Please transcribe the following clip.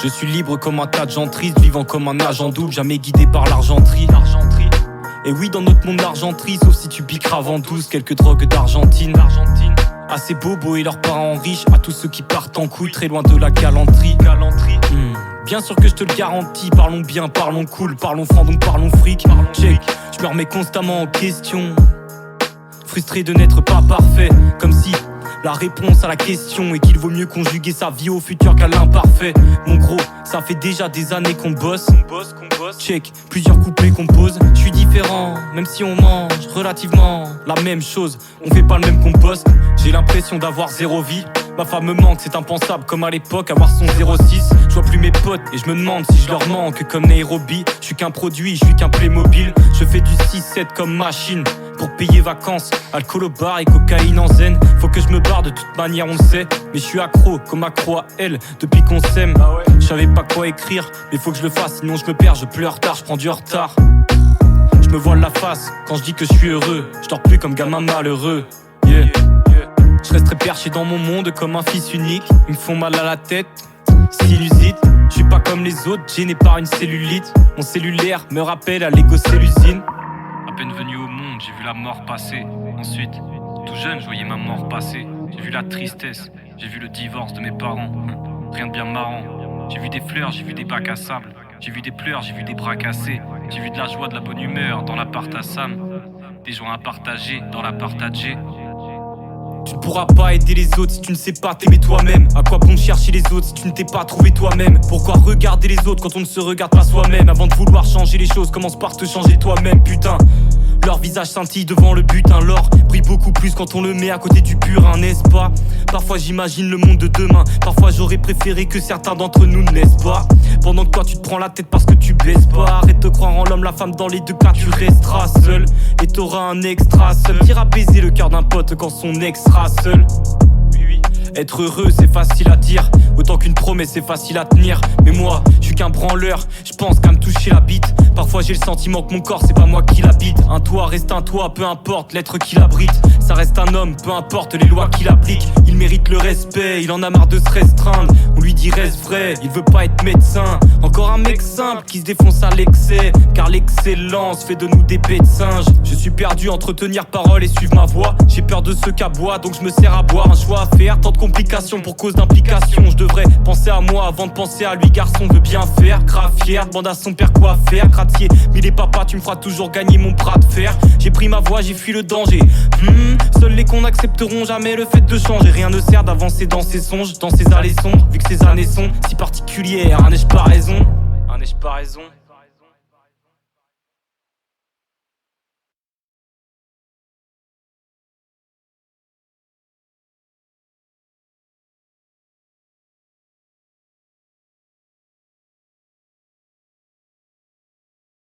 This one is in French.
Je suis libre comme un tas de gens tristes, vivant comme un agent double, jamais guidé par l'argenterie. Et oui, dans notre monde l'argenterie, sauf si tu piqueras avant 12 quelques drogues d'Argentine. À ces bobos et leurs parents riches, à tous ceux qui partent en couille très loin de la galanterie. Bien sûr que je te le garantis, parlons bien, parlons cool, parlons franc donc parlons fric. Check, je me remets constamment en question, frustré de n'être pas parfait, comme si la réponse à la question est qu'il vaut mieux conjuguer sa vie au futur qu'à l'imparfait. Mon gros, ça fait déjà des années qu'on bosse. Check, plusieurs couplets qu'on pose. Je suis différent, même si on mange relativement la même chose. On fait pas le même compost. J'ai l'impression d'avoir zéro vie. Ma femme me manque, c'est impensable comme à l'époque avoir son 06. Je vois plus mes potes et je me demande si je leur manque comme Nairobi. Je suis qu'un produit, je suis qu'un Playmobil. Je fais du 6-7 comme machine pour payer vacances, alcool au bar et cocaïne en zen. Faut que je me barre de toute manière, on le sait. Mais je suis accro, comme accro à elle, depuis qu'on s'aime. Je savais pas quoi écrire, mais faut que je le fasse, sinon je me perds, je pleure tard, je prends du retard. Je me voile la face quand je dis que je suis heureux. Je dors plus comme gamin malheureux. Yeah. Je resterai perché dans mon monde comme un fils unique. Ils me font mal à la tête, sinusite. Je suis pas comme les autres, gêné par une cellulite. Mon cellulaire me rappelle à l'égo-céllusine. À peine venu au monde, j'ai vu la mort passer. Ensuite, tout jeune, je voyais ma mort passer. J'ai vu la tristesse, j'ai vu le divorce de mes parents. Rien de bien marrant. J'ai vu des fleurs, j'ai vu des bacs à sable. J'ai vu des pleurs, j'ai vu des bras cassés. J'ai vu de la joie, de la bonne humeur dans l'appart à Sam. Des joints à partager dans la partager. Tu ne pourras pas aider les autres si tu ne sais pas t'aimer toi-même. À quoi bon chercher les autres si tu ne t'es pas trouvé toi-même? Pourquoi regarder les autres quand on ne se regarde pas soi-même? Avant de vouloir changer les choses, commence par te changer toi-même, putain. Leur visage scintille devant le butin, l'or brille beaucoup plus quand on le met à côté du purin, n'est-ce pas? Parfois j'imagine le monde de demain, parfois j'aurais préféré que certains d'entre nous ne naissent pas. Pendant que toi tu te prends la tête parce que tu baisses pas. Arrête de croire en l'homme, la femme, dans les deux cas tu resteras seul. Et t'auras un extra seul, t'iras baiser le cœur d'un pote quand son ex sera seul. Être heureux c'est facile à dire, autant qu'une promesse c'est facile à tenir. Mais moi, je suis qu'un branleur, je pense qu'à me toucher la bite. Parfois j'ai le sentiment que mon corps c'est pas moi qui l'habite. Un toit reste un toit, peu importe l'être qui l'abrite. Ça reste un homme, peu importe les lois qu'il applique. Il mérite le respect, il en a marre de se restreindre. On lui dit reste vrai, il veut pas être médecin. Encore un mec simple qui se défonce à l'excès, car l'excellence fait de nous des pets de singes. Je suis perdu entre tenir parole et suivre ma voix. J'ai peur de ceux qu'aboient, donc je me sers à boire. Un choix à faire, tant de complications pour cause d'implication. Je devrais penser à moi avant de penser à lui. Garçon veut bien faire, grave fier, demande à son père quoi faire. Gratier, mais les papas tu me feras toujours gagner mon bras de fer. J'ai pris ma voie, j'ai fui le danger. Seuls les cons n'accepteront jamais le fait de changer. Rien ne sert d'avancer dans ses songes, dans ces allées sombres. Vu que ces années sont si particulières, n'ai-je pas raison?